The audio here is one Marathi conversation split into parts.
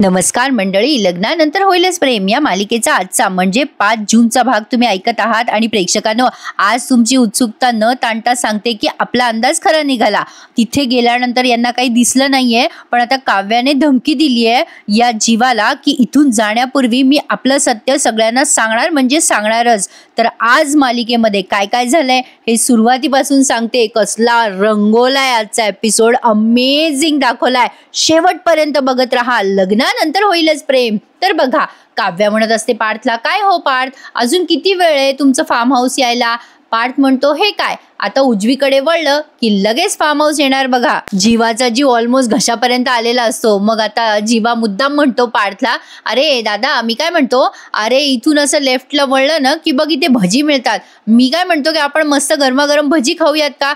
नमस्कार मंडळी, लग्नानंतर होईलच प्रेम या मालिकेचा आजचा म्हणजे 5 जूनचा भाग तुम्ही ऐकत आहात. आणि प्रेक्षकांनो, आज तुमची उत्सुकता न ताणता सांगते की आपला अंदाज खरा निघाला. तिथे गेल्यानंतर यांना काही दिसलं नाहीये, पण आता काव्याने धमकी दिली आहे या जीवाला की इथून जाण्यापूर्वी मी आपलं सत्य सगळ्यांना सांगणार म्हणजे सांगणारच. तर आज मालिकेमध्ये काय काय झालंय हे सुरुवातीपासून सांगते. कसला रंगोलाय आजचा एपिसोड, अमेझिंग दाखवलाय. शेवटपर्यंत बघत राहा. लग्नानंतर होईलच प्रेम. तर बघा, काव्या म्हणत असते पार्थला, काय हो पार्थ, अजून किती वेळ आहे तुमचं फार्म हाऊस यायला? पार्थ म्हणतो, हे काय, आता उजवीकडे वळलं की लगेच फार्म हाऊस येणार. बघा, जीवाचा जीव ऑलमोस्ट घशापर्यंत आलेला असतो. मग आता जीवा मुद्दाम म्हणतो पार्थला, अरे दादा मी काय म्हणतो, अरे इथून असं लेफ्टला वळलं ना की बघ इथे भजी मिळतात. मी काय म्हणतो की आपण मस्त गरमागरम भजी खाऊयात का?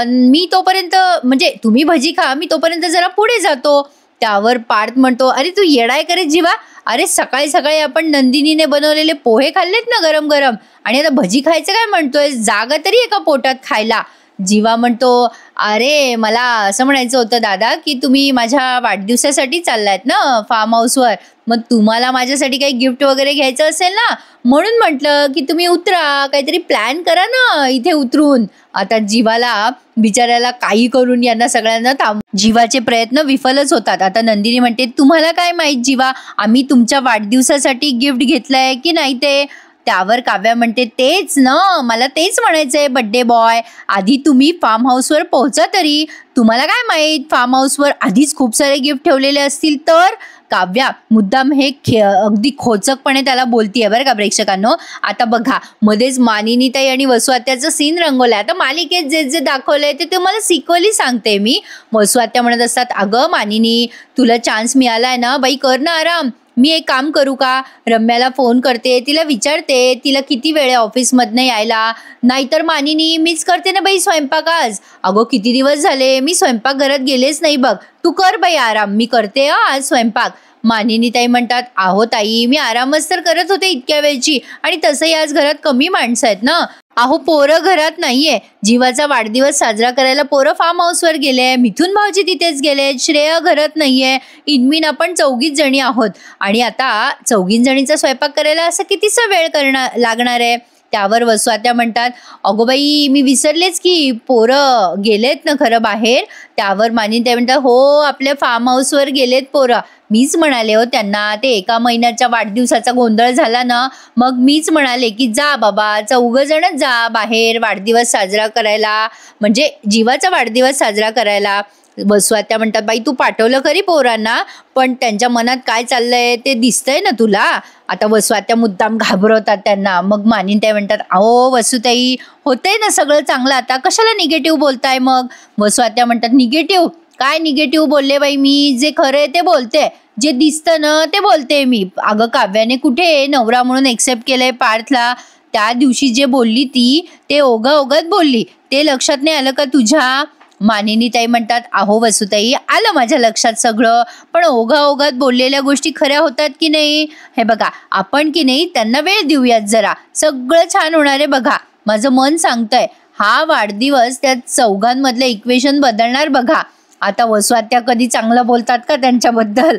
मी तोपर्यंत, म्हणजे तुम्ही भजी खा, मी तोपर्यंत जरा पुढे जातो. त्यावर पार्थ म्हणतो, अरे तू येडाय करे जीवा, अरे सकाळी सकाळी आपण नंदिनीने बनवलेले पोहे खाल्लेत ना गरम गरम, आणि आता भजी खायचं काय म्हणतोय? जागा तरी एका पोटात खायला. जीवा म्हणतो, अरे मला असं म्हणायचं होतं दादा की तुम्ही माझ्या वाढदिवसासाठी चाललायत ना फार्म हाऊसवर, मग तुम्हाला माझ्यासाठी काही गिफ्ट वगैरे घ्यायचं असेल ना, म्हणून म्हटलं की तुम्ही उतरा, काहीतरी प्लॅन करा ना इथे उतरून. आता जीवाला बिचाऱ्याला काही करून यांना सगळ्यांना जीवाचे प्रयत्न विफलच होतात. आता नंदिनी म्हणते, तुम्हाला काय माहित जीवा, आम्ही तुमच्या वाढदिवसासाठी गिफ्ट घेतलंय की नाही ते? त्यावर काव्या म्हणते, तेच ना, मला तेच म्हणायचंय बड्डे बॉय, आधी तुम्ही फार्म हाऊसवर पोहोचा तरी. तुम्हाला काय माहित, फार्म हाऊसवर आधीच खूप सारे गिफ्ट ठेवलेले असतील तर? काव्या मुद्दाम हे अगदी खोचकपणे त्याला बोलतीये बरं का प्रेक्षकांनो. आता बघा, मध्येच मानिनीताई आणि वसुआत्याचं सीन रंगवलंय. आता मालिकेत जे जे दाखवलंय ते तुम्हाला सिक्वली सांगते मी. वसुआत्या म्हणत असतात, अगं मानिनी, तुला चान्स मिळालाय ना बाई, कर ना आराम. मी एक काम करू का, रम्याला फोन करते, तिला विचारते तिला किती वेळ आहे ऑफिसमधनं यायला. नाहीतर मानिनी, मीच करते ना बाई स्वयंपाक आज. अगो किती दिवस झाले मी स्वयंपाकघरात गेलेच नाही बघ, तू कर बाई आराम, मी करते आज स्वयंपाक. मानिनी ताई म्हणतात, अहो ताई, मी आरामच तर करत होते इतक्या वेळची, आणि तसंही आज घरात कमी माणसं आहेत ना. अहो पोरं घरात नाहीये, जीवाचा वाढदिवस साजरा करायला पोरं फार्म हाऊसवर गेले, मिथून भाऊजी तिथेच गेले, श्रेया घरात नाहीये, इनमिन आपण 4घीच जणी आहोत, आणि आता 4घीन जणींचा स्वयंपाक करायला असं कितीसा वेळ लागणार आहे? त्यावर वसुआत्या म्हणतात, अगो बाई मी विसरलेच की पोरं गेलेत ना खरं बाहेर. त्यावर मानिनी म्हणतात, हो आपल्या फार्म हाऊसवर गेलेत पोरं. मीच म्हणाले हो त्यांना, ते 1 महिन्याच्या वाढदिवसाचा गोंधळ झाला ना, मग मीच म्हणाले की जा बाबा 4 जणच जा बाहेर वाढदिवस साजरा करायला, म्हणजे जीवाचा वाढदिवस साजरा करायला. वसुआत्या म्हणतात, बाई तू पाठवलं खरी पोरांना, पण त्यांच्या मनात काय चाललंय ते दिसतंय ना तुला. आता वसुआत्या मुद्दाम घाबरवतात त्यांना. मग मानिनीताई म्हणतात, अहो वसुताई, होतंय ना सगळं चांगलं, आता कशाला निगेटिव्ह बोलताय? मग वसुआत्या म्हणतात, निगेटिव्ह काय निगेटिव्ह बोलले बाई, मी जे खरं आहे ते बोलते, जे दिसतं ना ते बोलते मी. अगं काव्याने कुठे नवरा म्हणून एक्सेप्ट केलंय पार्थला? त्या दिवशी जे बोलली ती ते ओघाओघात बोलली, ते लक्षात नाही आलं का तुझ्या? मानिनीताई म्हणतात, अहो वसुताई, आलं माझ्या लक्षात सगळं, पण ओघाओघात बोललेल्या गोष्टी खऱ्या होतात की नाही? हे बघा, आपण की नाही त्यांना वेळ देऊयात जरा, सगळं छान होणार आहे. बघा माझं मन सांगतंय, हा वाढदिवस त्या 4घांमधलं इक्वेशन बदलणार. बघा आता वसुआत्या कधी चांगलं बोलतात का त्यांच्याबद्दल?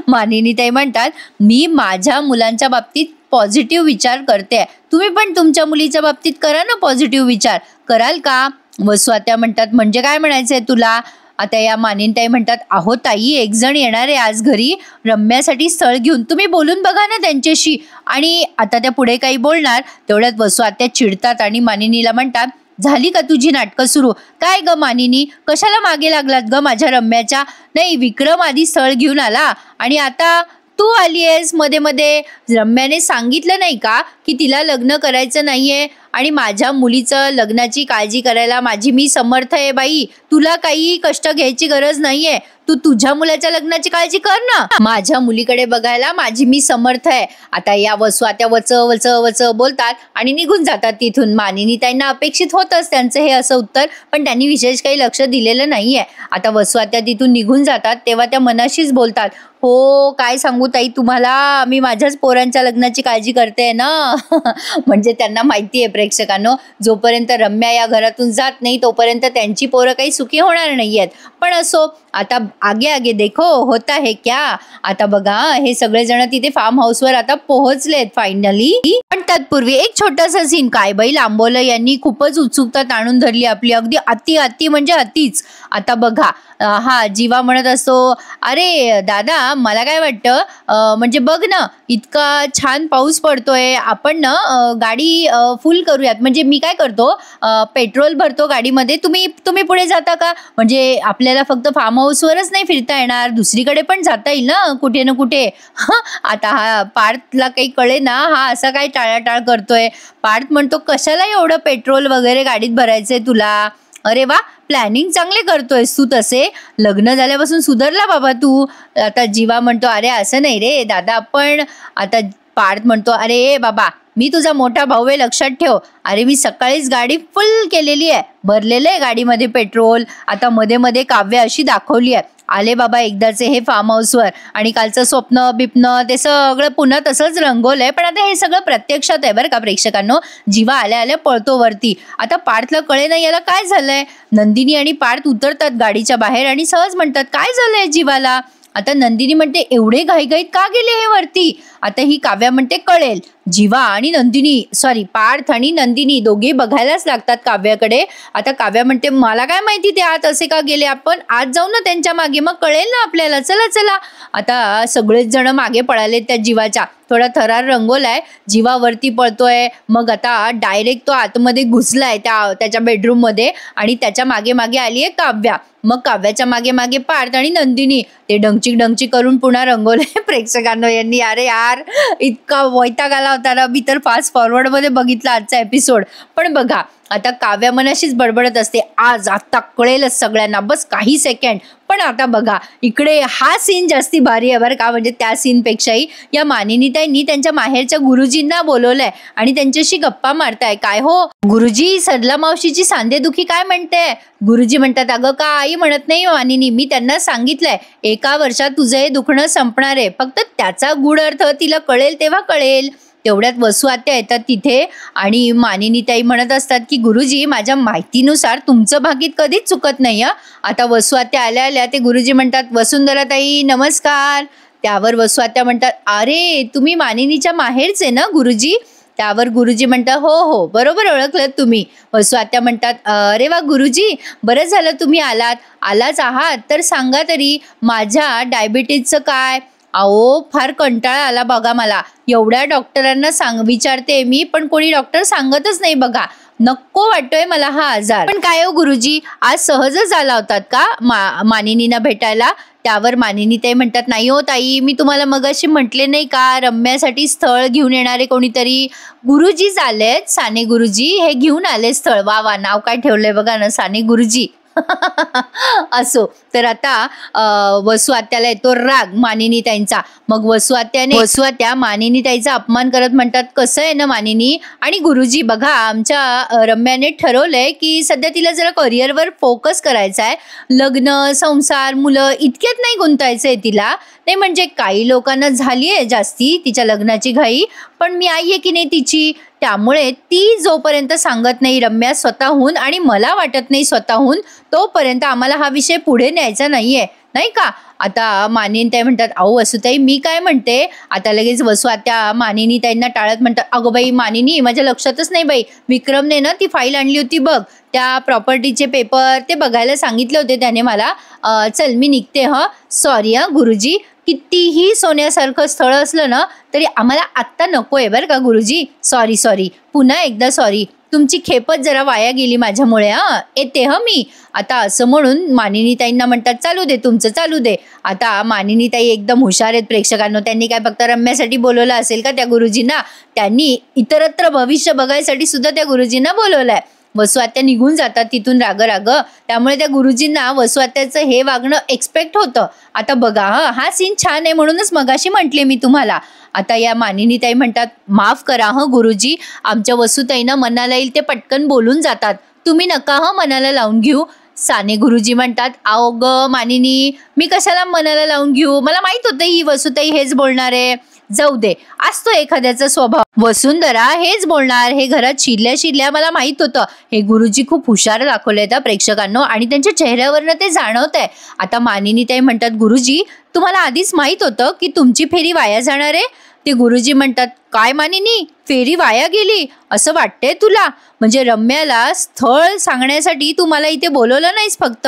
मानिनीताई म्हणतात, मी माझ्या मुलांच्या बाबतीत पॉझिटिव्ह विचार करते, तुम्ही पण तुमच्या मुलीच्या बाबतीत करा ना पॉझिटिव्ह विचार, कराल का? वसुआत्या म्हणतात, म्हणजे काय म्हणायचंय तुला? आता या मानिनीताई म्हणतात, अहो ताई, 1 जण येणार आहे आज घरी रम्यासाठी स्थळ घेऊन, तुम्ही बोलून बघा ना त्यांच्याशी. आणि आता त्या पुढे काही बोलणार, तेवढ्यात वसुआत्या चिडतात आणि मानिनीला म्हणतात, झाली का तुझी नाटकं सुरू? काय ग मानिनी, कशाला मागे लागलात ग माझ्या रम्याच्या? नाही, विक्रम आधी स्थळ घेऊन आला आणि आता तू आली आहेस मध्ये मध्ये. रम्याने सांगितलं नाही का की तिला लग्न करायचं नाहीये, आणि माझ्या मुलीचं लग्नाची काळजी करायला मी समर्थ आहे बाई, तुला काही कष्ट घ्यायची गरज नाहीये, तू तुझ्या मुलाच्या लग्नाची काळजी कर ना, माझ्या मुलीकडे बघायला मी समर्थ आहे. आता या वसुआत्या वच वच वच बोलतात आणि निघून जातात तिथून. मानिनीताईंना अपेक्षित होतंच त्यांचं हे असं उत्तर, पण त्यांनी विशेष काही लक्ष दिलेलं नाहीये. आता वसुआत्या तिथून निघून जातात तेव्हा त्या मनाशीच बोलतात, हो काय सांगू ताई तुम्हाला, मी माझ्याच पोरांच्या लग्नाची काळजी करते ना. म्हणजे त्यांना माहिती आहे प्रेक्षकांनो. जोपर्यंत रम्या या घरातून जात नाही तोपर्यंत त्यांची पोरं काही सुखी होणार नाहीयेत. पण असो, आता आगे आगे देखो होता है क्या. आता बघा हे सगळेजण तिथे फार्म हाऊसवर आता पोहोचलेत फायनली. पण तत्पूर्वी एक छोटासा सीन. काय बाई लांबोलं यांनी खूपच उत्सुकता ताणून धरली आपली, अगदी अति म्हणजे अतिच. आता बघा हा जीवा म्हणत असतो, अरे दादा मला काय वाटतं, म्हणजे बघ ना इतका छान पाऊस पडतोय, आपण ना गाडी फुल करूयात. म्हणजे मी काय करतो, पेट्रोल भरतो गाडीमध्ये, तुम्ही पुढे जाता का. म्हणजे आपल्याला फक्त फार्म हाऊसवरच नाही फिरता येणार, दुसरीकडे पण जाता येईल ना कुठे ना कुठे. आता हा पार्थला काही कळे ना, हा असा काय टाळाटाळ करतोय. पार्थ म्हणतो, कशाला एवढं पेट्रोल वगैरे गाडीत भरायचंय तुला. अरे वा, प्लॅनिंग चांगले करतोयस तू. तसे लग्न झाल्यापासून सुधारला बाबा तू. आता जीवा म्हणतो, अरे असं नाही रे दादा. पण आता पार्थ म्हणतो, अरे बाबा मी तुझा मोठा भाऊ आहे, लक्षात ठेव. अरे मी सकाळीच गाडी फुल केलेली आहे, भरलेलं आहे गाडीमध्ये पेट्रोल. आता मध्ये मध्ये काव्य अशी दाखवली आहे, आले बाबा एकदाचे हे फार्म हाऊसवर आणि कालचं स्वप्न बिप्न ते सगळं पुन्हा तसंच रंगवलंय. पण आता हे सगळं प्रत्यक्षात आहे बरं का प्रेक्षकांनो. जीवा आल्या आल्या पळतो वरती. आता पार्थला कळे नाही याला काय झालंय. नंदिनी आणि पार्थ उतरतात गाडीच्या बाहेर आणि सहज म्हणतात, काय झालंय जीवाला. आता नंदिनी म्हणते, एवढे घाईघाईत का गेले हे वरती. आता ही काव्या म्हणते, कळेल. जीवा आणि नंदिनी पार्थ आणि नंदिनी दोघे बघायलाच लागतात काव्याकडे. आता काव्या म्हणते, मला काय माहिती ते आत असे का गेले, आपण आत जाऊ ना त्यांच्या मागे, मग कळेल ना आपल्याला, चला चला. आता सगळेच जण मागे पळाले त्या जीवाच्या. थोडा थरार रंगवलाय, जीवा वरती पळतोय. मग आता डायरेक्ट तो आतमध्ये घुसलाय त्याच्या बेडरूम मध्ये आणि त्याच्या मागे मागे आली आहे काव्या. मग काव्याच्या मागे मागे पार्थ आणि नंदिनी. ते डंगचिक करून पुन्हा रंगवले प्रेक्षकांनो यांनी. अरे यार इतका वैताग आला होता ना. मी तर फास्ट फॉरवर्ड मध्ये बघितला आजचा एपिसोड. पण बघा आता काव्या मनाशीच बडबडत असते, आज आता कळेलच सगळ्यांना, बस काही सेकंड. पण आता बघा इकडे हा सीन जास्ती भारी आहे बरं का. म्हणजे त्या सीनपेक्षाही या मानिनीताईंनी त्यांच्या माहेरच्या गुरुजींना बोलवलंय आणि त्यांच्याशी गप्पा मारताय. काय हो गुरुजी, सरला मावशीची सांधेदुखी काय म्हणते. गुरुजी म्हणतात, अगं काही म्हणत नाही मानिनी, मी त्यांना सांगितलंय 1 वर्षात तुझं हे दुखणं संपणार आहे, फक्त त्याचा गूढ अर्थ तिला कळेल तेव्हा कळेल. तेवढ्यात वसू आत्या येतात तिथे आणि मानिनीताई म्हणत असतात की गुरुजी, माझ्या माहितीनुसार तुमचं भाकीत कधीच चुकत नाही. आता वसू आत्या आल्या आल्या ते गुरुजी म्हणतात, वसुंधराताई नमस्कार. त्यावर वसू आत्या म्हणतात, अरे तुम्ही मानिनीच्या माहेरचे ना गुरुजी. त्यावर गुरुजी म्हणतात, हो बरोबर ओळखलं तुम्ही. वसू आत्या म्हणतात, अरे वा गुरुजी, बरं झालं तुम्ही आलाच आहात. तर सांगा तरी माझ्या डायबिटीजचं काय. अहो फार कंटाळा आला बघा मला. एवढ्या डॉक्टरांना विचारते मी, पण कोणी डॉक्टर सांगतच नाही बघा. नको वाटतोय मला हा आजार. पण काय हो गुरुजी, आज सहजच आला होतात का मानिनींना भेटायला. त्यावर मानिनीताई म्हणतात, नाही हो ताई, मी तुम्हाला मगाशी म्हटले नाही का रम्यासाठी स्थळ घेऊन येणारे कोणीतरी गुरुजी आलेत, साने गुरुजी हे घेऊन आले स्थळ. वा नाव काय ठेवलंय बघा ना, साने गुरुजी. असो, तर आता वसू आत्याला येतो राग मानिनीताईंचा. मग वसू आत्या मानिनीताईचा अपमान करत म्हणतात, कसं आहे ना मानिनी आणि गुरुजी, बघा आमच्या रम्याने ठरवलंय की सध्या तिला जरा करिअरवर फोकस करायचा आहे. लग्न संसार मुलं इतक्यात नाही गुंतायचंय तिला. नाही म्हणजे काही लोकांना झाली आहे जास्ती तिच्या लग्नाची घाई, पण मी आई आहे की नाही तिची. त्यामुळे ती जोपर्यंत सांगत नाही रम्या स्वतःहून आणि मला वाटत नाही स्वतःहून, तोपर्यंत आम्हाला हा विषय पुढे न्यायचा नाहीये, नाही का. आता मानिनीताई म्हणतात, अहो वसुताई मी काय म्हणते. आता लगेच वसू आत्या मानिनीताईंना टाळत म्हणतात, अगं बाई मानिनी, माझ्या लक्षातच नाही बाई, विक्रमने ना ती फाईल आणली होती बघ, त्या प्रॉपर्टीचे पेपर ते बघायला सांगितले होते त्याने मला. चल मी निघते. सॉरी गुरुजी, कितीही सोन्यासारखं स्थळ असलं ना तरी आम्हाला आत्ता नको आहे बरं का गुरुजी. सॉरी, पुन्हा एकदा सॉरी. तुमची खेपच जरा वाया गेली माझ्यामुळे. येते मी. आता असं म्हणून मानिनीताईंना म्हणतात, चालू दे तुमचं, चालू दे. आता मानिनीताई एकदम हुशार आहेत प्रेक्षकांनो. त्यांनी काय फक्त रम्यासाठी बोलवलं असेल का त्या गुरुजींना. त्यांनी इतरत्र भविष्य बघायसाठी सुद्धा त्या गुरुजींना बोलवलंय. वसू आत्या निघून जातात तिथून राग. त्यामुळे त्या गुरुजींना वसू आत्याचं हे वागणं एक्सपेक्ट होतं. आता बघा हा सीन छान आहे म्हणूनच मगाशी म्हटले मी तुम्हाला. आता या मानिनीताई म्हणतात, माफ करा गुरुजी, आमच्या वसूताईनं मनाला येईल ते पटकन बोलून जातात, तुम्ही नका मनाला लावून घेऊ. साने गुरुजी म्हणतात, अहो ग मानिनी, मी कशाला मनाला लावून घेऊ, मला माहित होतं ही वसूताई हेच बोलणार आहे. जाऊ दे, असतो एखाद्याचा स्वभाव. वसुंधरा हेच बोलणार हे घरात शिरल्या शिरल्या मला माहित होतं. हे गुरुजी खूप हुशार दाखवले त्या प्रेक्षकांनो आणि त्यांच्या चेहऱ्यावरनं ते जाणवत आहे. आता मानिनी ताई म्हणतात, गुरुजी तुम्हाला आधीच माहित होतं की तुमची फेरी वाया जाणार आहे? ते गुरुजी म्हणतात, काय मानिनी, फेरी वाया गेली असं वाटतंय तुला? म्हणजे रम्याला स्थळ सांगण्यासाठी तू मला इथे बोलवलं नाहीस फक्त,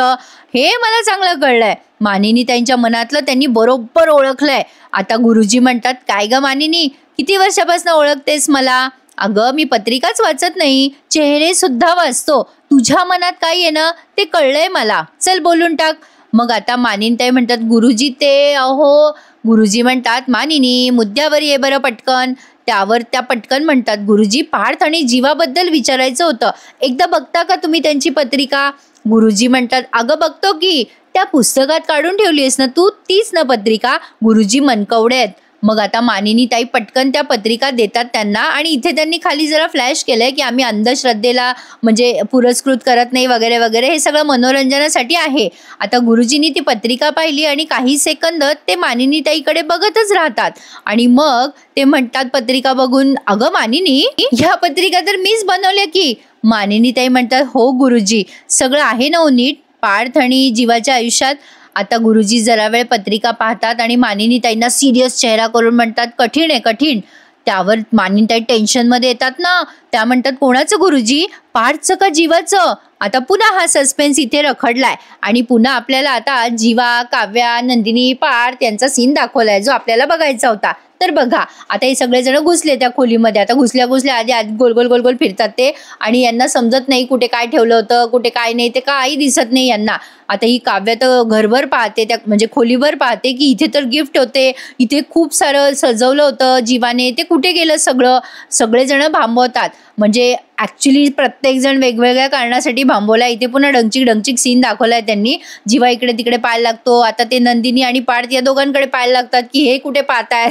हे मला चांगलं कळलंय. मानिनी त्यांच्या मनातलं त्यांनी बरोबर ओळखलंय. आता गुरुजी म्हणतात, काय ग मानिनी, किती वर्षापासून ओळखतेस मला? अगं मी पत्रिकाच वाचत नाही, चेहरे सुद्धा वाचतो. तुझ्या मनात काय आहे ना ते कळलंय मला, चल बोलून टाक. मग आता मानिनीताई म्हणतात, गुरुजी ते अहो. गुरुजी म्हणतात, मानिनी मुद्द्यावर ये बरं पटकन. त्यावर त्या पटकन म्हणतात, गुरुजी पार्थ आणि जीवाबद्दल विचारायचं होतं, एकदा बघता का तुम्ही त्यांची पत्रिका? गुरुजी म्हणतात, अगं बघतो की, त्या पुस्तकात काढून ठेवलीस ना तू, तीच ना पत्रिका? गुरुजी मनकवडे आहेत. मग आता मानिनी ताई पटकन त्या पत्रिका देतात त्यांना आणि इथे त्यांनी खाली जरा फ्लॅश केलंय की आम्ही अंधश्रद्धेला म्हणजे पुरस्कृत करत नाही वगैरे वगैरे, हे सगळं मनोरंजनासाठी आहे. आता गुरुजींनी ती पत्रिका पाहिली आणि काही सेकंद ते मानिनी ताईकडे बघतच राहतात आणि मग ते म्हणतात पत्रिका बघून, अगं मानिनी, ह्या पत्रिका तर मीच बनवल्या की. मानिनी ताई म्हणतात, हो गुरुजी, सगळं आहे ना नीट पार्थ आणि जीवाच्या आयुष्यात? आता गुरुजी जरा वेळ पत्रिका पाहतात आणि मानिनी ताईंना सिरियस चेहरा करून म्हणतात, कठीण आहे कठीण. त्यावर मानिनी ताई टेन्शनमध्ये येतात ना, त्या म्हणतात, कोणाचं गुरुजी, पार्थचं का जीवाचं? आता पुन्हा हा सस्पेन्स इथे रखडलाय आणि पुन्हा आपल्याला आता जीवा, काव्या, नंदिनी, पार्थ यांचा सीन दाखवलाय जो आपल्याला बघायचा होता. तर बघा आता हे सगळेजण घुसले त्या खोलीमध्ये. आता घुसल्या घुसल्या आधी गोल गोल गोल गोल फिरतात ते आणि यांना समजत नाही कुठे काय ठेवलं होतं, कुठे काय नाही, ते काही दिसत नाही यांना. आता ही काव्या तर घरभर पाहते, त्या म्हणजे खोलीभर पाहते की इथे तर गिफ्ट होते, इथे खूप सारं सजवलं होतं जीवाने, ते कुठे गेलं सगळं? सगळेजण भांबवतात. म्हणजे ऍक्च्युली प्रत्येकजण वेगवेगळ्या कारणासाठी भांबवला. इथे पुन्हा डंचिक डंचिक सीन दाखवलाय त्यांनी. जीवा इकडे तिकडे पाहायला लागतो. आता ते नंदिनी आणि पार्थ या दोघांकडे पाहायला लागतात की हे कुठे पाहताय.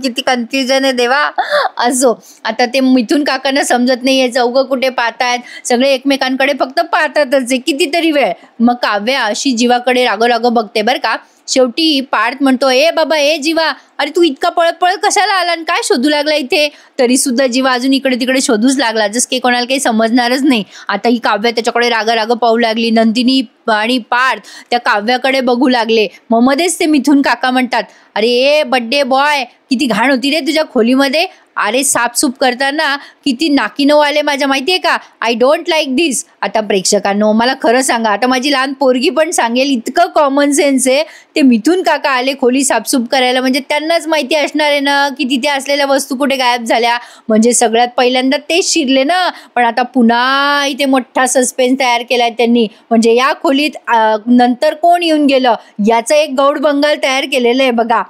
किती कन्फ्युजन आहे देवा. असो, आता ते मिथून काकांना समजत नाहीये चौघं कुठे पाहतायत, सगळे एकमेकांकडे फक्त पाहतातच आहे कितीतरी वेळ. मग काव्या अशी जीवाकडे रागो बघते बरं का. शेवटी पार्थ म्हणतो, ए बाबा, ए जीवा, अरे तू इतका पळत पळत कशाला आला आणि काय शोधू लागला इथे? तरी सुद्धा जीवा अजून इकडे तिकडे शोधूच लागला, जसं की कोणाला काही समजणारच नाही. आता ही काव्या त्याच्याकडे राग पाहू लागली. नंदिनी आणि पार्थ त्या काव्याकडे बघू लागले. मग मध्येच ते मिथून काका म्हणतात, अरे ए बड्डे बॉय, किती घाण होती रे तुझ्या खोलीमध्ये. अरे साफसूफ करताना किती नाकीनो आले माझ्या, माहितीये का? आय डोंट लाईक दिस. आता प्रेक्षकांनो मला खरं सांगा, आता माझी लहान पोरगी पण सांगेल, इतकं कॉमन सेन्स आहे. ते मिथून काका आले खोली साफसूफ करायला म्हणजे त्यांनाच माहिती असणार आहे ना की तिथे असलेल्या वस्तू कुठे गायब झाल्या. म्हणजे सगळ्यात पहिल्यांदा तेच शिरले ना. पण आता पुन्हा इथे मोठा सस्पेन्स तयार केलाय त्यांनी. म्हणजे या खोलीत नंतर कोण येऊन गेलं याचं एक गौड बंगाल तयार केलेलं आहे बघा.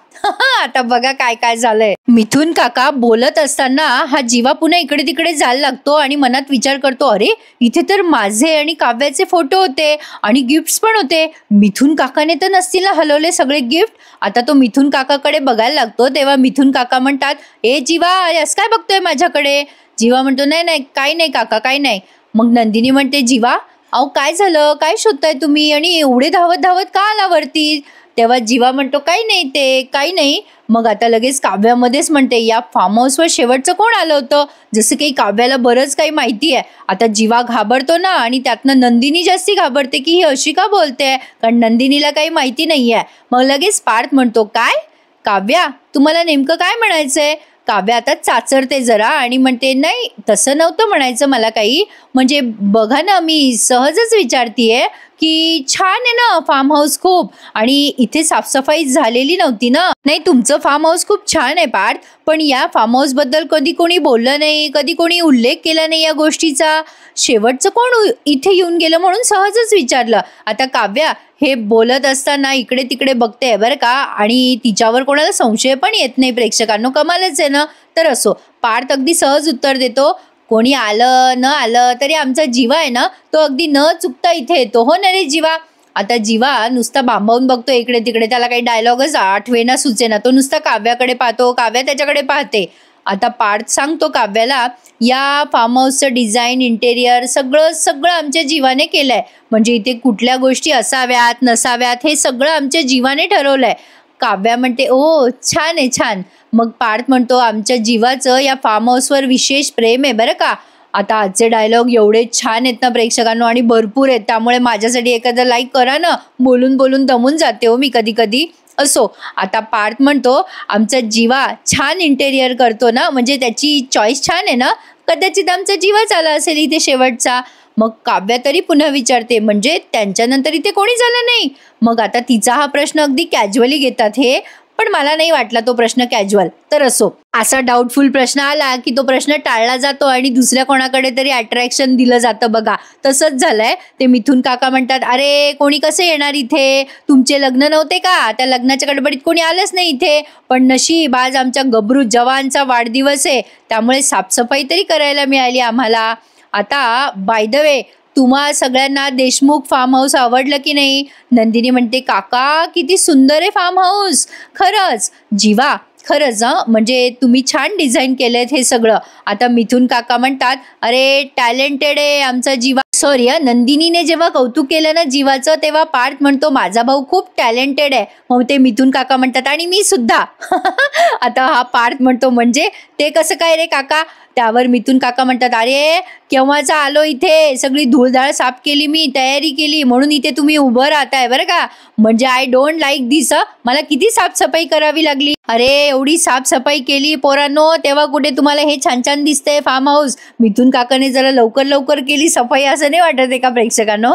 आता बघा काय काय झालंय. मिथून काका बोलत असताना हा जीवा पुन्हा इकडे तिकडे जायला लागतो आणि मनात विचार करतो, अरे इथे तर माझे आणि काव्याचे फोटो होते आणि गिफ्ट्स पण होते. मिथून काकाने तर नसतील ना हलवले सगळे गिफ्ट. आता तो मिथून काकाकडे बघायला लागतो. तेव्हा मिथून काका म्हणतात, ए जीवा, असं काय बघतोय माझ्याकडे? जीवा म्हणतो, नाही नाही काही नाही काका, काही नाही. मग नंदिनी म्हणते, जीवा अहो काय झालं, काय शोधताय तुम्ही आणि एवढे धावत धावत का आला वरती? तेव्हा जीवा म्हणतो, काही नाही, ते काही नाही. मग आता लगेच काव्यामध्येच म्हणते, या फार्म हाऊसवर शेवटचं कोण आलं होतं? जसं काही काव्याला बरंच काही माहिती आहे. आता जीवा घाबरतो ना आणि त्यातनं नंदिनी जास्ती घाबरते की ही अशी का बोलते, कारण नंदिनीला काही माहिती नाही आहे. मग लगेच पार्थ म्हणतो, काय काव्या, तुम्हाला नेमकं काय म्हणायचंय? काव्या आता चाचरते जरा आणि म्हणते, नाही तसं नव्हतं म्हणायचं मला काही, म्हणजे बघा ना मी सहजच विचारतीये की छान आहे ना फार्म हाऊस खूप, आणि इथे साफसफाई झालेली नव्हती ना. नाही तुमचं फार्म हाऊस खूप छान आहे पार्थ, पण या फार्म हाऊस बद्दल कधी कोणी बोललं नाही, कधी कोणी उल्लेख केला नाही या गोष्टीचा. शेवटचं कोण इथे येऊन गेलं म्हणून सहजच विचारलं. आता काव्या हे बोलत असताना इकडे तिकडे बघते बरं का, आणि तिच्यावर कोणाला संशय पण येत नाही. प्रेक्षकांनो कमालच आहे ना. तर असो, पार्थ अगदी सहज उत्तर देतो, कोणी आलं न आलं तरी आमचा जीवा आहे ना, तो अगदी न चुकता इथे येतो, हो ना रे जीवा? आता जीवा नुसता बांबावून बघतो इकडे तिकडे, त्याला काही डायलॉगच आठवेना सुचेना. तो नुसता काव्याकडे पाहतो, काव्या त्याच्याकडे पाहते. आता पार्थ सांगतो काव्याला, या फार्म हाऊसचं डिझाईन, इंटेरियर सगळं आमच्या जीवाने केलंय. म्हणजे इथे कुठल्या गोष्टी असाव्यात नसाव्यात हे सगळं आमच्या जीवाने ठरवलंय. काव्या म्हणते ओ छान आहे छान. मग पार्थ म्हणतो आमच्या जीवाचं या फार्म हाऊसवर विशेष प्रेम आहे बरं का. आता आजचे डायलॉग एवढे छान आहेत ना प्रेक्षकांनो आणि भरपूर आहेत, त्यामुळे माझ्यासाठी एखादं लाईक करा ना. बोलून बोलून दमून जाते हो मी कधी कधी. असो, आता पार्थ म्हणतो आमचा जीवा छान इंटेरियर करतो ना, म्हणजे त्याची चॉईस छान आहे ना, कदाचित आमचा जीवाच आला असेल इथे शेवटचा. मग काव्या तरी पुन्हा विचारते म्हणजे त्यांच्यानंतर इथे कोणी झालं नाही. मग आता तिचा हा प्रश्न अगदी कॅज्युअली घेतात हे, पण मला नाही वाटला तो प्रश्न कॅज्युअल. तर असो, असा डाऊटफुल प्रश्न आला की तो प्रश्न टाळला जातो आणि दुसऱ्या कोणाकडे तरी अट्रॅक्शन दिलं जातं बघा. तसंच झालंय. ते मिथुन काका म्हणतात अरे कोणी कसं येणार इथे, तुमचे लग्न नव्हते का, त्या लग्नाच्या गडबडीत कोणी आलंच नाही इथे. पण नशीब आज आमच्या गबरू जवानचा वाढदिवस आहे, त्यामुळे साफसफाई तरी करायला मिळाली आम्हाला. आता बाय द वे तुम्हा सगळ्यांना देशमुख फार्म हाऊस आवडलं की नाही. नंदिनी म्हणते काका किती सुंदर आहे फार्म हाऊस. खरंच जीवा, खरंच म्हणजे तुम्ही छान डिझाईन केलेत हे सगळं. आता मिथुन काका म्हणतात अरे टॅलेंटेड आहे आमचा जीवा. सॉरी नंदिनीने जेव्हा कौतुक केलं ना जीवाचं, तेव्हा पार्थ म्हणतो माझा भाऊ खूप टॅलेंटेड आहे. मग ते मिथुन काका म्हणतात आणि मी सुद्धा. आता हा पार्थ म्हणतो म्हणजे ते कसं काय रे काका. त्यावर मिथुन काका म्हणतात अरे केव्हाचा आलो इथे, सगळी धूळधाळ साफ केली मी, तयारी केली, म्हणून इथे तुम्ही उभं राहताय बरं का. म्हणजे आय डोंट लाईक दिस. मला किती साफसफाई करावी लागली. अरे एवढी साफसफाई केली पोरांनो, तेव्हा कुठे तुम्हाला हे छान छान दिसतंय फार्म हाऊस. मिथुन काकाने जरा लवकर लवकर केली सफाई असं नाही वाटत एका प्रेक्षकांनो.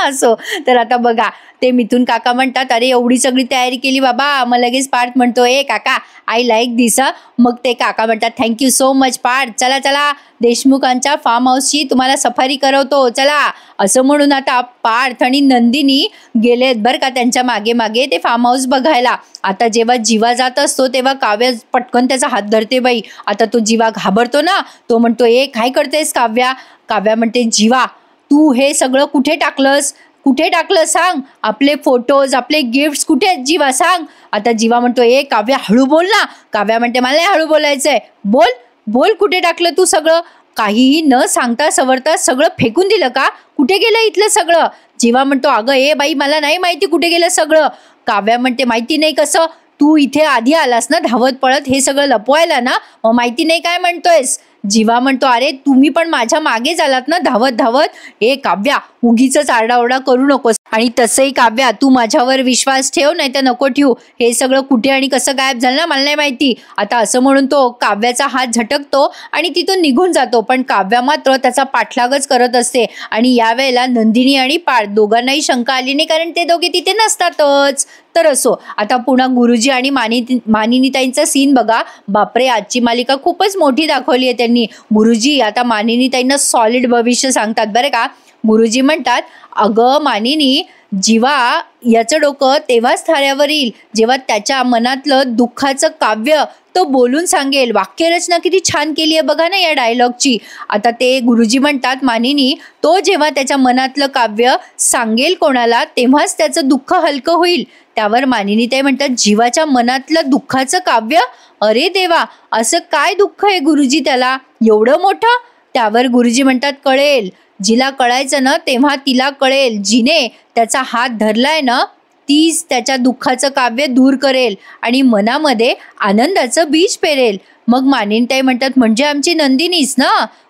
असो, तर आता बघा ते मिथुन काका म्हणतात अरे एवढी सगळी तयारी केली बाबा. मग लगेच पार्थ म्हणतो ए काका आय लाईक दिस. मग ते काका म्हणतात थँक्यू सो मच पार्थ, चला चला देशमुखांच्या फार्म हाऊसची तुम्हाला सफारी करवतो चला. असं म्हणून आता पार्थ आणि नंदिनी गेलेत बरं का त्यांच्या मागे मागे ते फार्म हाऊस बघायला. आता जेव्हा जीवा जात असतो तेव्हा काव्या पटकन त्याचा हात धरते बाई. आता तो जीवा घाबरतो ना, तो म्हणतो ए काय करतेस काव्या. काव्या म्हणते जीवा तू हे सगळं कुठे टाकलंस, कुठे टाकलं सांग. आपले फोटोज आपले गिफ्ट्स कुठे आहेत जीवा सांग. आता जीवा म्हणतो ए काव्या हळू बोल ना. काव्या म्हणते मला नाही हळू बोलायचंय, बोल बोल कुठे टाकलं तू सगळं. काहीही न सांगता सवरता सगळं फेकून दिलं का, कुठे गेलं इथलं सगळं. जीवा म्हणतो अगं ए बाई मला नाही माहिती कुठे गेलं सगळं. काव्या म्हणते माहिती नाही कसं, तू इथे आधी आलास ना धावत पळत हे सगळं लपवायला ना, मग माहिती नाही काय म्हणतोयस. जीवा म्हणतो अरे तुम्ही पण माझ्या मागे झालात ना धावत धावत. ए काव्या उगीच आरडाओरडा करू नकोस, आणि तसंही काव्या तू माझ्यावर विश्वास ठेव नाही तर नको ठेवू. हे सगळं कुठे आणि कसं गायब झालं ना मला नाही माहिती. आता असं म्हणून तो काव्याचा हात झटकतो आणि तिथून निघून जातो, पण काव्या मात्र त्याचा पाठलागच करत असते. आणि यावेळेला नंदिनी आणि पार्थ दोघांनाही शंका आली नाही, कारण ते दोघे तिथे नसतातच. तर असो, आता पुन्हा गुरुजी आणि मानिनीताईंचा सीन बघा. बापरे आजची मालिका खूपच मोठी दाखवली आहे त्यांनी. गुरुजी आता मानिनीताईंना सॉलिड भविष्य सांगतात बरं का. गुरुजी म्हणतात अगं मानिनी, जीवा याचं डोकं तेव्हाच थाऱ्यावर येईल जेव्हा त्याच्या मनातलं दुःखाचं काव्य तो बोलून सांगेल. वाक्यरचना किती छान केली आहे बघा ना या डायलॉगची. आता ते गुरुजी म्हणतात मानिनी तो जेव्हा त्याच्या मनातलं काव्य सांगेल कोणाला तेव्हाच त्याचं दुःख हलकं होईल. त्यावर मानिनीताई म्हणतात जीवाच्या मनातलं दुःखाचं काव्य, अरे देवा असं काय दुःख आहे गुरुजी त्याला एवढं मोठं. त्यावर गुरुजी म्हणतात कळेल, जिला कळायचं ना तेव्हा तिला कळेल. जिने त्याचा हात धरलाय ना तीच त्याच्या दुःखाचं काव्य दूर करेल आणि मनामध्ये आनंदाचं बीज पेरेल. मग मानिनीताई म्हणतात म्हणजे आमची नंदिनीच ना.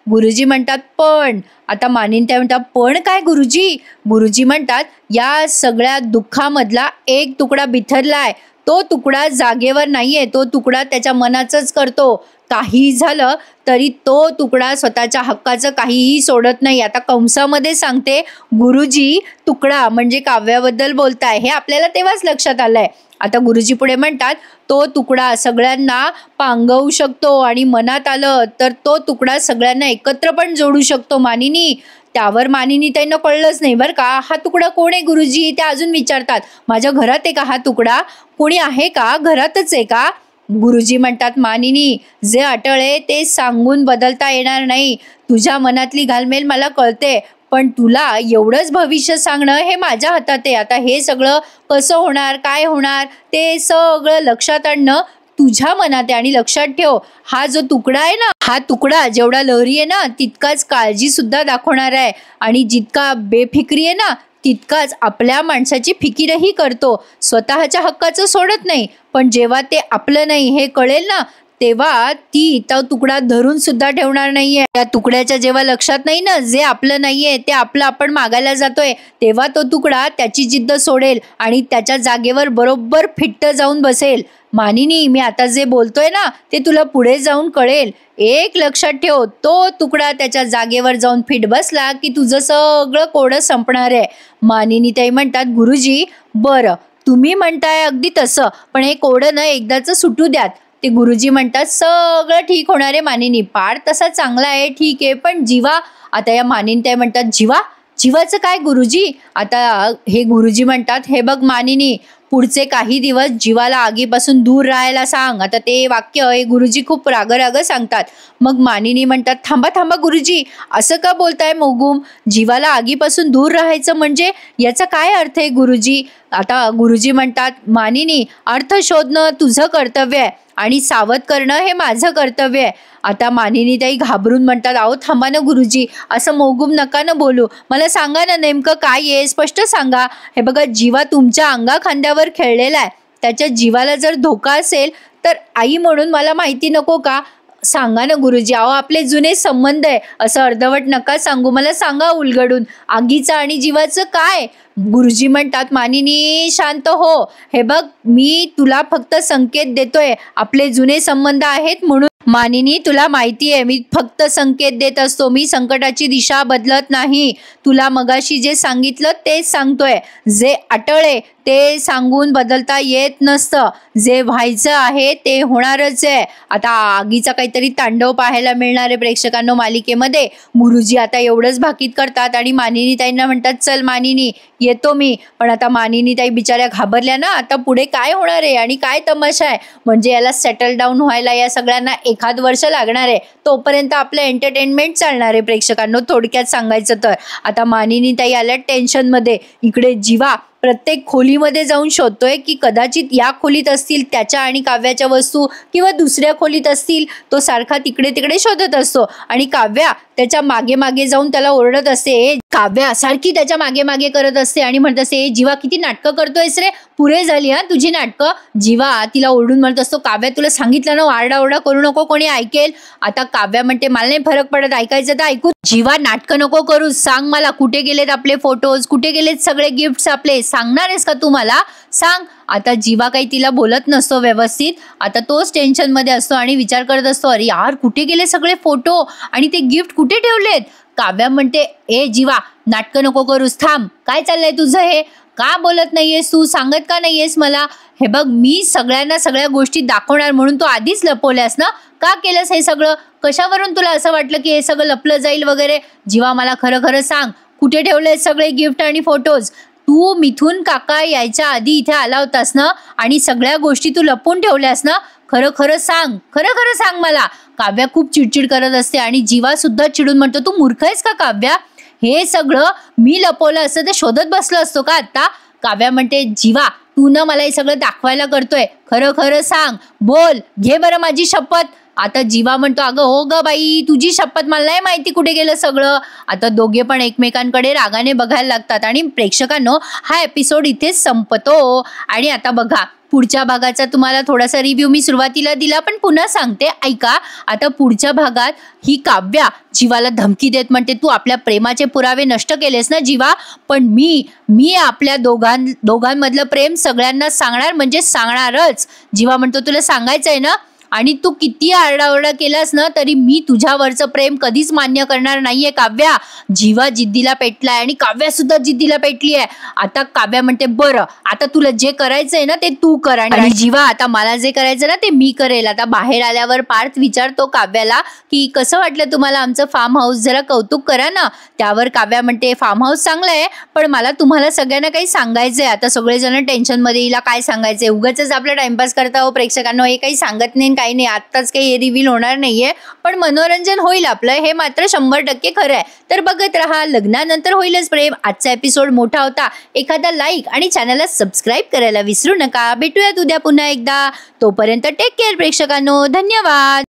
गुरुजी म्हणतात पण. आता मानिनीताई म्हणतात पण काय गुरुजी. गुरुजी म्हणतात या सगळ्या दुःखामधला एक तुकडा बिथरलाय, तो तुकडा जागेवर नाहीये, तो तुकडा त्याच्या मनाचंच करतो. काही झालं तरी तो तुकडा स्वतःच्या हक्काचं काहीही सोडत नाही. आता कंसामध्ये सांगते गुरुजी तुकडा म्हणजे काव्याबद्दल बोलताय हे आपल्याला तेव्हाच लक्षात आलंय. आता गुरुजी पुढे म्हणतात तो तुकडा सगळ्यांना पांगवू शकतो आणि मनात आलं तर तो तुकडा सगळ्यांना एकत्र पण जोडू शकतो मानिनी. त्यावर मानिनीताईंना कळलंच नाही बरं का. हा तुकडा कोण आहे गुरुजी, ते अजून विचारतात. माझ्या घरात आहे का हा तुकडा, कोणी आहे का, घरातच आहे का. गुरुजी म्हणतात मानिनी जे अटळ ते सांगून बदलता येणार नाही. तुझ्या मनातली घालमेल मला कळते, पण तुला एवढंच भविष्य सांगणं हे माझ्या हातात आहे. आता हे सगळं कसं होणार काय होणार ते सगळं लक्षात आणणं तुझ्या मनात आहे. आणि लक्षात ठेव हा जो तुकडा आहे ना, हा तुकडा जेवढा लहरी आहे ना तितकाच काळजी सुद्धा दाखवणार आहे, आणि जितका बेफिक्री आहे ना तितकाच आपल्या माणसाची फिकीरही करतो. स्वतःच्या हक्काचं सोडत नाही, पण जेव्हा ते आपलं नाही हे कळेल ना, तेव्हा ती तो तुकडा धरून सुद्धा ठेवणार नाहीये. त्या तुकड्याच्या जेव्हा लक्षात नाही ना, जे आपलं नाहीये ते आपलं आपण मागायला जातोय, तेव्हा तो तुकडा त्याची जिद्द सोडेल आणि त्याच्या जागेवर बरोबर फिट्ट जाऊन बसेल. मानिनी, मी आता जे बोलतोय ना, ते तुला पुढे जाऊन कळेल. एक लक्षात ठेव, तो तुकडा त्याच्या जागेवर जाऊन फिट बसला की तुझं सगळं कोडं संपणार आहे. मानिनी ताई म्हणतात, गुरुजी बरं, तुम्ही म्हणताय अगदी तसं, पण हे कोडं ना एकदाच सुटू द्यात. ते गुरुजी म्हणतात, सगळं ठीक होणार आहे मानिनी, पार तसा चांगला आहे, ठीक आहे, पण जीवा. आता या मानिनी ताई म्हणतात, जीवा? जीवाचं काय गुरुजी? आता हे गुरुजी म्हणतात, हे बघ मानिनी, पुढचे काही दिवस जीवाला आगीपासून दूर राहायला सांग. आता ते वाक्य हे गुरुजी खूप राग सांगतात. मग मानिनी म्हणतात, थांबा थांबा गुरुजी, असं का बोलताय मोगूम? जीवाला आगीपासून दूर राहायचं म्हणजे याचा काय अर्थ आहे गुरुजी? आता गुरुजी म्हणतात, मानिनी, अर्थ शोधणं तुझं कर्तव्य आहे आणि सावध करणं हे माझं कर्तव्य आहे. आता मानिनी ताई घाबरून म्हणतात, अहो थांबा ना गुरुजी, असं मोगूम नका ना बोलू, मला सांगा ना नेमकं काय आहे, स्पष्ट सांगा. हे बघा, जीवा तुमच्या अंगा खांद्यावर खेळलेला आहे, त्याच्या जीवाला जर धोका असेल तर आई म्हणून मला माहिती नको का? सांगा ना गुरुजी. अहो आपले जुने संबंध आहे, असं अर्धवट नका सांगू, मला सांगा उलगडून, आगीचं आणि जीवाचं काय? गुरुजी म्हणतात, मानिनी शांत हो, हे बघ मी तुला फक्त संकेत देतोय, आपले जुने संबंध आहेत म्हणून. मानिनी, तुला माहिती आहे मी फक्त संकेत देत असतो, मी संकटाची दिशा बदलत नाही. तुला मगाशी जे सांगितलं तेच सांगतोय, जे अटळ आहे ते सांगून बदलता येत नसतं, जे व्हायचं आहे ते होणारच आहे. आता आगीचा काहीतरी तांडव पाहायला मिळणार आहे प्रेक्षकांनो मालिकेमध्ये. गुरुजी आता एवढंच भाकीत करतात आणि मानिनी ताईंना म्हणतात, चल मानिनी येतो मी. पण आता मानिनी ताई बिचाऱ्या घाबरल्या ना, आता पुढे काय होणार आहे आणि काय तमाशा आहे. म्हणजे याला सेटल डाऊन व्हायला या सगळ्यांना 1 वर्ष लागणार आहे, तोपर्यंत आपलं एंटरटेनमेंट चालणार आहे प्रेक्षकांनो, थोडक्यात सांगायचं तर. आता मानिनी ताई आल्या टेन्शनमध्ये. इकडे जीवा प्रत्येक खोलीमध्ये जाऊन शोधतोय की कदाचित या खोलीत असतील त्याच्या आणि काव्याच्या वस्तू, किंवा दुसऱ्या खोलीत असतील. तो सारखा तिकडे तिकडे शोधत असतो आणि काव्या त्याच्या मागे मागे जाऊन त्याला ओरडत असते. काव्या सारखी त्याच्या मागे मागे करत असते आणि म्हणत असते, जीवा किती नाटकं करतोयस रे, पुरे झाली हा तुझी नाटकं. जीवा तिला ओरडून म्हणत असतो, काव्या तुला सांगितलं ना आरडाओरडा करू नको, कोणी ऐकेल. आता काव्या म्हणते, मला नाही फरक पडत, ऐकायचं तर ऐकू. जीवा नाटकं नको करू, सांग मला कुठे गेलेत आपले फोटोज, कुठे गेलेत सगळे गिफ्ट्स आपले, सांगणार आहेस का तू मला, सांग. आता जीवा काही तिला बोलत नसतो व्यवस्थित. आता तोच टेन्शन मध्ये असतो आणि विचार करत असतो, अरे यार कुठे गेले सगळे फोटो आणि ते गिफ्ट कुठे ठेवलेत. काव्या म्हणते, ए जीवा नाटकं नको करूस, थांब, काय चाललंय तुझं हे, का बोलत नाहीयेस तू, सांगत का नाहीयेस मला. हे बघ मी सगळ्यांना सगळ्या गोष्टी दाखवणार म्हणून तू आधीच लपवल्यास ना, का केलंस हे सगळं, कशावरून तुला असं वाटलं की हे सगळं लपलं जाईल वगैरे. जीवा मला खरं खरं सांग, कुठे ठेवले सगळे गिफ्ट आणि फोटोज. तू मिथून काका यायच्या आधी इथे आला होतास ना आणि सगळ्या गोष्टी तू लपवून ठेवल्यास ना, खरं खरं सांग, खरं खरं सांग मला. काव्या खूप चिडचिड करत असते आणि जीवा सुद्धा चिडून म्हणतो, तू मूर्ख आहेस का काव्या, हे सगळं मी लपवलं असतं तर शोधत बसलो असतो का आता. काव्या म्हणते, जीवा तू ना मला हे सगळं दाखवायला करतोय, खरं खरं सांग, बोल, घे बरं माझी शपथ. आता जीवा म्हणतो, अगं हो ग बाई, तुझी शपथ, मला नाही माहिती कुठे गेलं सगळं. आता दोघे पण एकमेकांकडे रागाने बघायला लागतात आणि प्रेक्षकांनो हा एपिसोड इथेच संपतो. आणि आता बघा पुढच्या भागाचा तुम्हाला थोडासा रिव्ह्यू मी सुरुवातीला दिला, पण पुन्हा सांगते ऐका. आता पुढच्या भागात ही काव्या जीवाला धमकी देत म्हणते, तू आपल्या प्रेमाचे पुरावे नष्ट केलेस ना जीवा, पण मी आपल्या दोघांमधलं प्रेम सगळ्यांना सांगणार, म्हणजे सांगणारच. जीवा म्हणतो, तुला सांगायचंय ना, आणि तू किती आरडाओरडा केलास ना तरी मी तुझ्यावरचं प्रेम कधीच मान्य करणार नाहीये काव्या. जीवा जिद्दीला पेटलाय आणि काव्या सुद्धा जिद्दीला पेटली आहे. आता काव्या म्हणते, बरं आता तुला जे करायचंय ना ते तू कर, आणि जीवा आता मला जे करायचं ना ते मी करेल. आता बाहेर आल्यावर पार्थ विचारतो काव्याला की कसं वाटलं तुम्हाला आमचं फार्म हाऊस, जरा कौतुक करा ना. त्यावर काव्या म्हणते, फार्म हाऊस चांगलं आहे, पण मला तुम्हाला सगळ्यांना काही सांगायचंय. आता सगळेजण टेन्शन मध्ये, हिला काय सांगायचंय, उगाच आपला टाइमपास करता हो प्रेक्षकांनो, हे काही सांगत नाही काही नाही, आत्ताच काही रिव्हील होणार नाहीये, पण मनोरंजन होईल आपलं, हे मात्र 100% खरं आहे. तर बघत राहा लग्नानंतर होईलच प्रेम. आजचा एपिसोड मोठा होता, एखादा लाईक आणि चॅनलला सबस्क्राईब करायला विसरू नका. भेटूयात उद्या पुन्हा एकदा, तोपर्यंत टेक केअर प्रेक्षकांनो, धन्यवाद.